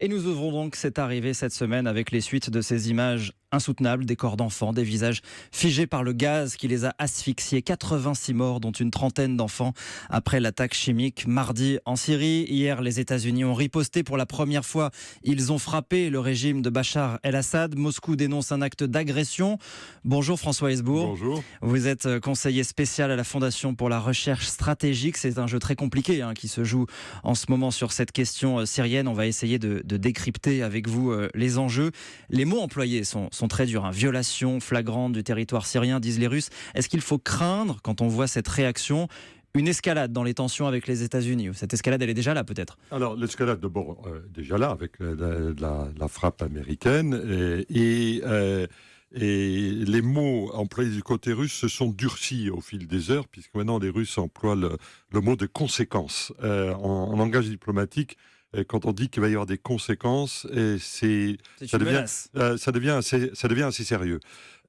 Et nous ouvrons donc cette arrivée cette semaine avec les suites de ces images insoutenables, des corps d'enfants, des visages figés par le gaz qui les a asphyxiés. 86 morts, dont une trentaine d'enfants après l'attaque chimique mardi en Syrie. Hier, les États-Unis ont riposté pour la première fois. Ils ont frappé le régime de Bachar el-Assad. Moscou dénonce un acte d'agression. Bonjour François Hesbourg. Bonjour. Vous êtes conseiller spécial à la Fondation pour la recherche stratégique. C'est un jeu très compliqué qui se joue en ce moment sur cette question syrienne. On va essayer de décrypter avec vous les enjeux. Les mots employés sont très durs. Violation flagrante du territoire syrien, disent les Russes. Est-ce qu'il faut craindre, quand on voit cette réaction, une escalade dans les tensions avec les États-Unis? Cette escalade, elle est déjà là, peut-être? Alors, l'escalade, d'abord, déjà là, avec la frappe américaine. Et les mots employés du côté russe se sont durcis au fil des heures, puisque maintenant les Russes emploient le mot de conséquences. En langage diplomatique, quand on dit qu'il va y avoir des conséquences, ça devient assez sérieux.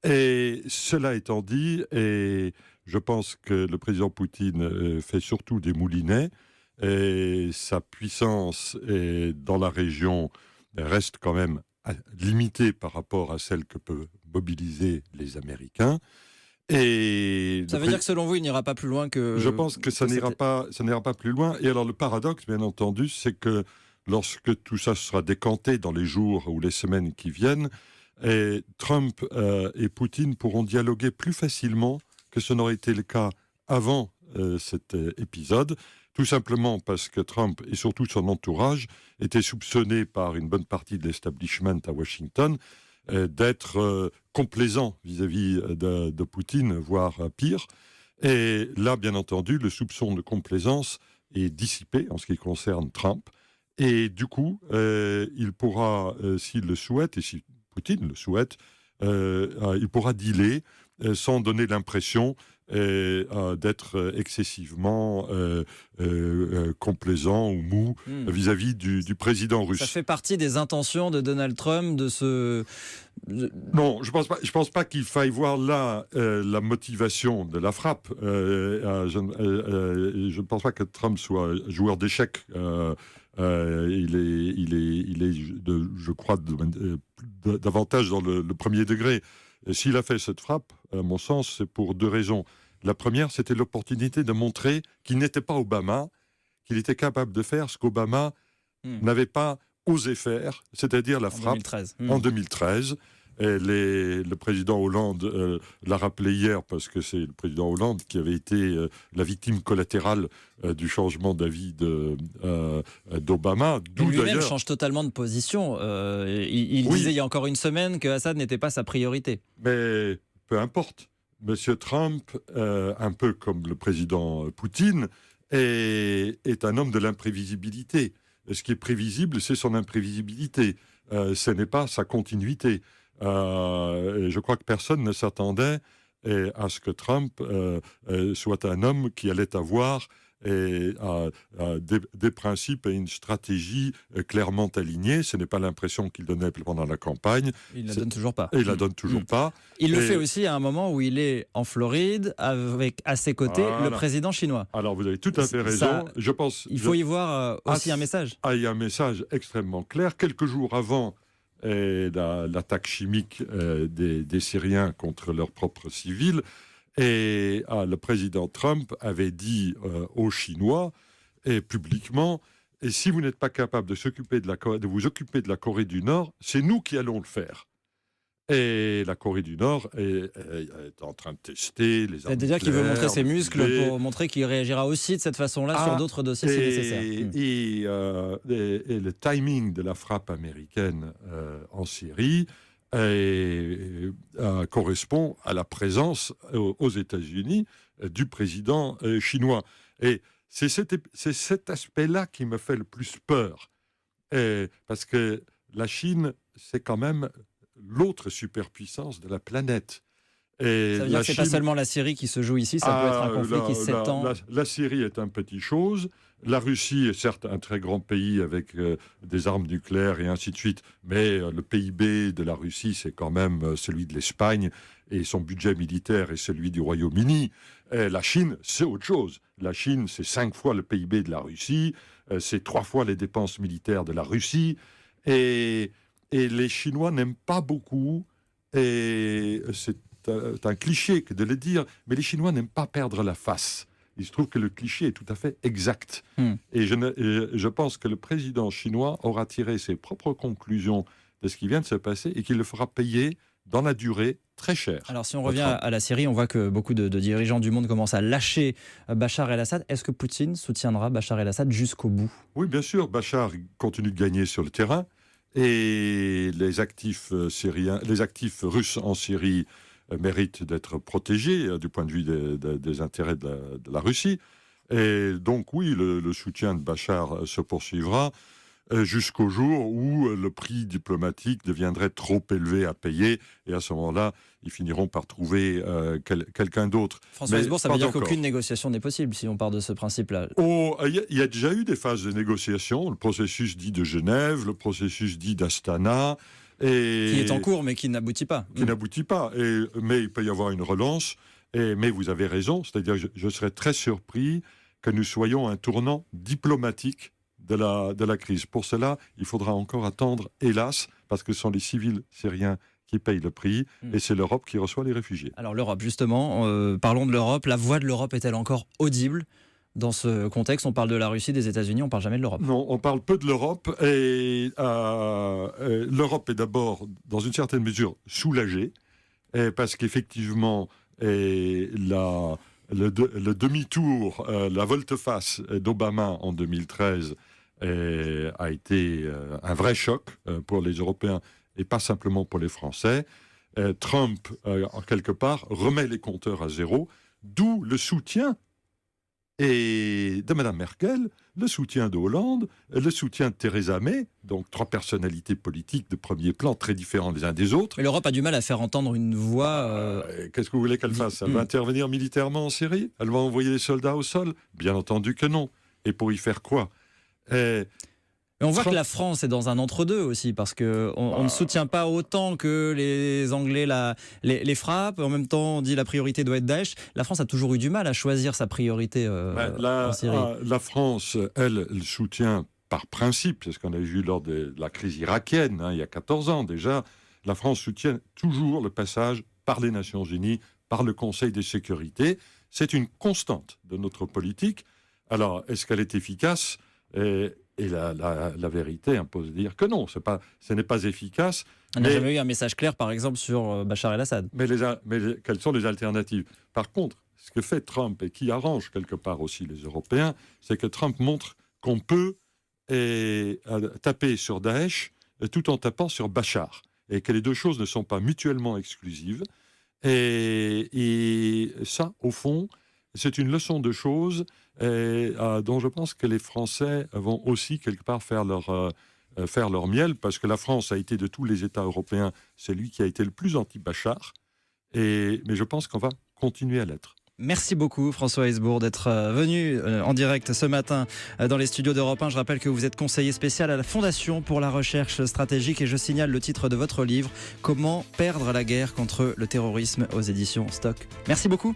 Et cela étant dit, et je pense que le président Poutine fait surtout des moulinets, et sa puissance dans la région reste quand même limitée par rapport à celle que peuvent mobiliser les Américains. Et ça veut dire que selon vous, il n'ira pas plus loin que... Je pense que ça n'ira pas plus loin. Et alors le paradoxe, bien entendu, c'est que lorsque tout ça sera décanté dans les jours ou les semaines qui viennent, Trump et Poutine pourront dialoguer plus facilement que ce n'aurait été le cas avant cet épisode, tout simplement parce que Trump et surtout son entourage étaient soupçonnés par une bonne partie de l'establishment à Washington d'être complaisants vis-à-vis de Poutine, voire pire. Et là, bien entendu, le soupçon de complaisance est dissipé en ce qui concerne Trump. Et du coup, il pourra, s'il le souhaite, et si Poutine le souhaite, il pourra dealer sans donner l'impression d'être excessivement complaisant ou mou vis-à-vis du président russe. Ça fait partie des intentions de Donald Trump de se... Non, je pense pas qu'il faille voir là la motivation de la frappe. Je ne pense pas que Trump soit joueur d'échecs. Il est je crois, davantage dans le premier degré. Et s'il a fait cette frappe, à mon sens, c'est pour deux raisons. La première, c'était l'opportunité de montrer qu'il n'était pas Obama, qu'il était capable de faire ce qu'Obama n'avait pas osé faire, c'est-à-dire la frappe en 2013. Et le président Hollande l'a rappelé hier, parce que c'est le président Hollande qui avait été la victime collatérale du changement d'avis d'Obama. Et lui-même change totalement de position. Il disait il y a encore une semaine que Assad n'était pas sa priorité. Mais peu importe. Monsieur Trump, un peu comme le président Poutine, est un homme de l'imprévisibilité. Ce qui est prévisible, c'est son imprévisibilité. Ce n'est pas sa continuité. Et je crois que personne ne s'attendait à ce que Trump soit un homme qui allait avoir des principes et une stratégie clairement alignés. Ce n'est pas l'impression qu'il donnait pendant la campagne. Il ne la donne toujours pas. Et il la donne toujours pas. Il le fait aussi à un moment où il est en Floride avec à ses côtés le président chinois. Alors vous avez tout à fait raison. Je pense. Il faut y voir aussi un message. Il y a un message extrêmement clair. Quelques jours avant l'attaque chimique des Syriens contre leurs propres civils, et le président Trump avait dit aux Chinois, et publiquement, et si vous n'êtes pas capable de vous occuper de la Corée du Nord, c'est nous qui allons le faire. Et la Corée du Nord est en train de tester les armes. C'est-à-dire qu'il veut montrer ses muscles pour montrer qu'il réagira aussi de cette façon-là sur d'autres dossiers si nécessaire. Et le timing de la frappe américaine en Syrie correspond à la présence aux États-Unis du président chinois. Et c'est cet aspect-là qui me fait le plus peur. Parce que la Chine, c'est quand même l'autre superpuissance de la planète. Et ça veut dire que ce n'est pas seulement la Syrie qui se joue ici, ça peut être un conflit qui s'étend. La Syrie est une petite chose. La Russie est certes un très grand pays avec des armes nucléaires et ainsi de suite, mais le PIB de la Russie, c'est quand même celui de l'Espagne, et son budget militaire est celui du Royaume-Uni. La Chine, c'est autre chose. La Chine, c'est 5 fois le PIB de la Russie, c'est 3 fois les dépenses militaires de la Russie, Et les Chinois n'aiment pas beaucoup, et c'est un cliché que de le dire, mais les Chinois n'aiment pas perdre la face. Il se trouve que le cliché est tout à fait exact. Et je pense que le président chinois aura tiré ses propres conclusions de ce qui vient de se passer et qu'il le fera payer dans la durée très cher. Alors si on revient à la Syrie, on voit que beaucoup de dirigeants du monde commencent à lâcher Bachar el-Assad. Est-ce que Poutine soutiendra Bachar el-Assad jusqu'au bout ? Oui, bien sûr. Bachar continue de gagner sur le terrain et les actifs russes en Syrie méritent d'être protégés du point de vue des intérêts de la Russie. Et donc oui, le soutien de Bachar se poursuivra jusqu'au jour où le prix diplomatique deviendrait trop élevé à payer, et à ce moment-là, ils finiront par trouver quelqu'un d'autre. François Hesbourg, ça veut dire qu'aucune négociation n'est possible si on part de ce principe-là. Il y a déjà eu des phases de négociation, le processus dit de Genève, le processus dit d'Astana, qui est en cours mais qui n'aboutit pas. Qui n'aboutit pas, mais il peut y avoir une relance, mais vous avez raison, c'est-à-dire que je serais très surpris que nous soyons à un tournant diplomatique de la crise. Pour cela, il faudra encore attendre, hélas, parce que ce sont les civils syriens qui payent le prix, et c'est l'Europe qui reçoit les réfugiés. Alors l'Europe, justement, parlons de l'Europe. La voix de l'Europe est-elle encore audible dans ce contexte? On parle de la Russie, des États-Unis, on ne parle jamais de l'Europe. Non, on parle peu de l'Europe, et l'Europe est d'abord, dans une certaine mesure, soulagée, parce qu'effectivement, le demi-tour, la volte-face d'Obama en 2013 a été un vrai choc pour les Européens et pas simplement pour les Français. Trump, en quelque part, remet les compteurs à zéro, d'où le soutien de Mme Merkel, le soutien de Hollande, le soutien de Theresa May, donc trois personnalités politiques de premier plan très différents les uns des autres. Mais l'Europe a du mal à faire entendre une voix... Qu'est-ce que vous voulez qu'elle fasse? Elle va intervenir militairement en Syrie? Elle va envoyer des soldats au sol? Bien entendu que non. Et pour y faire quoi? Mais on voit que la France est dans un entre-deux aussi, parce qu'on ne soutient pas autant que les Anglais les frappent. En même temps, on dit la priorité doit être Daesh. La France a toujours eu du mal à choisir sa priorité en Syrie. La France, elle soutient par principe, c'est ce qu'on a vu lors de la crise irakienne, il y a 14 ans déjà. La France soutient toujours le passage par les Nations Unies, par le Conseil de sécurité. C'est une constante de notre politique. Alors, est-ce qu'elle est efficace? Et la vérité impose de dire que non, ce n'est pas efficace. On n'a jamais eu un message clair, par exemple, sur Bachar el-Assad. Mais quelles sont les alternatives? Par contre, ce que fait Trump, et qui arrange quelque part aussi les Européens, c'est que Trump montre qu'on peut taper sur Daesh tout en tapant sur Bachar, et que les deux choses ne sont pas mutuellement exclusives. Et ça, au fond, c'est une leçon de choses dont je pense que les Français vont aussi quelque part faire leur miel, parce que la France a été de tous les États européens celui qui a été le plus anti-Bachar, mais je pense qu'on va continuer à l'être. Merci beaucoup François Hesbourg d'être venu en direct ce matin dans les studios d'Europe 1. Je rappelle que vous êtes conseiller spécial à la Fondation pour la recherche stratégique, et je signale le titre de votre livre, Comment perdre la guerre contre le terrorisme, aux éditions Stock. Merci beaucoup.